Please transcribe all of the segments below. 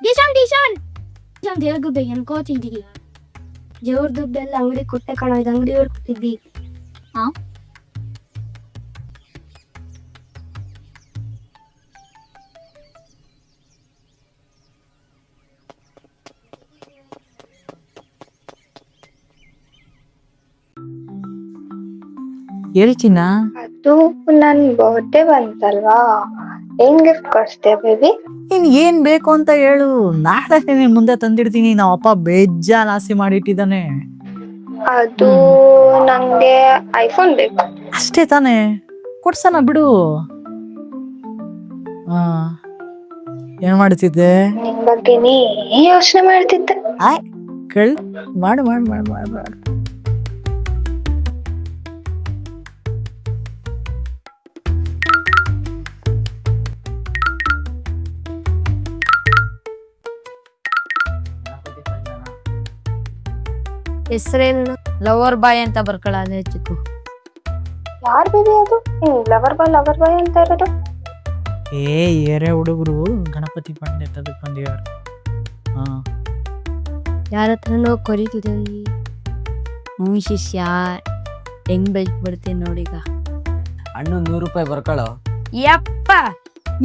ಡಿಶಾನ್ ದೇವ್ರ ದುಡ್ಡು ಅನ್ಕೋತಿದ್ದೀವಿ. ದೇವ್ರ ದುಡ್ಡೆಲ್ಲ ಅಂಗಡಿ ಕೊಟ್ಟೆ ಕಣ, ಇದು ಅಂಗಡಿಯವ್ರು ಕೊಟ್ಟಿದ್ದಿ. ಹಾ ಹೇಳ್ತೀನ. ಅದು ನನ್ ಬರ್ಡೇ ಬಂತಲ್ವಾ, ಏನ್ ಗಿಫ್ಟ್ ಕೊಡ್ಸ್ತೆ ಬೇಬಿ? ನೀನ್ ಏನ್ ಬೇಕು ಅಂತ ಹೇಳು, ನಾಳೆ ನಿನ್ ಮುಂದೆ ತಂದಿಡ್ತೀನಿ. ನಾವ್ ಅಪ್ಪ ಬೇಜಾನ್ ಆಸೆ ಮಾಡಿಟ್ಟಿದ್ದಾನೆ. ಅದು ನಂಗೆ ಐಫೋನ್ ಬೇಕು. ಅಷ್ಟೇ ತಾನೇ, ಕೊಡ್ಸನ ಬಿಡು. ಹಾ, ಏನ್ ಮಾಡ್ತಿದ್ದೆ? ನಿನ್ ಬಗ್ಗೆನೇ ಯೋಚನೆ ಮಾಡ್ತಿದ್ದೆ. ಆಯ್ ಕೇಳ್, ಮಾಡು ಮಾಡು ಮಾಡು ಮಾಡು ಮಾಡು. ಹೆಸರೇನು? ಲವರ್ ಬಾಯ್ ಅಂತ ಬರ್ಕೊಳ. ಅದೇ ಚಿಕ್ಕು. ಯಾರ್ ಬೇಬಿ ಅದು? ಲವರ್ ಬಾಯ್ ಅಂತ ಇರೋದು? ಏರೆ ಹುಡುಗರು ಗಣಪತಿ ಪಂಡೆ ತದಕ್ ಬಂದಿವ್ಯಾರ. ಹಾ, ಯಾರ ಹತ್ರನೋ ಕರೀತಿದ್ದಲ್ಲಿ. ಶಿಷ್ಯ ಹೆಂಗ್ ಬೆಳ್ಬಿಡ್ತೀನಿ ನೋಡೀಗ. ಅಣ್ಣು 100 ರೂಪಾಯಿ ಬರ್ಕೊಳ್ಳೋ. ಯಪ್ಪ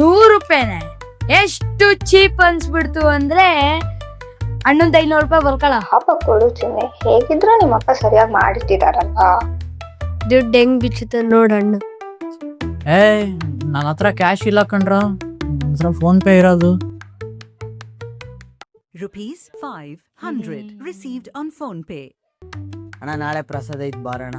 100 ರೂಪಾಯಿನೇ ಎಷ್ಟು ಚೀಪ್ ಅನ್ಸ್ಬಿಡ್ತು ಅಂದ್ರೆ ಅಣ್ಣಂದ 500 ರೂಪಾಯಿ ಬರ್ಕೊಳ. ಪಾಪ ಕೊಡು ಚಿನ್ನೆ, ಹೇಗಿದ್ರು ನಿಮ್ಮ ಅಪ್ಪ ಸರಿಯಾಗಿ ಮಾಡಿಟ್ಟಿದಾರಲ್ವಾ. ದುಡ್ಡು ಹೆಂಗ್ ಬಿಚ್ಚುತ್ತ ನೋಡ್ ಅಣ್ಣ. ನನ್ನ ಹತ್ರ ಕ್ಯಾಶ್ ಇಲ್ಲ ಕಣ್ರ, ನನ್ನ ಹತ್ರ ಫೋನ್ ಪೇ ಇರೋದು. Rupees 500 received on phone pay. ಅಣ್ಣ ನಾಳೆ ಪ್ರಸಾದ ಐತ್ ಬಾರಣ.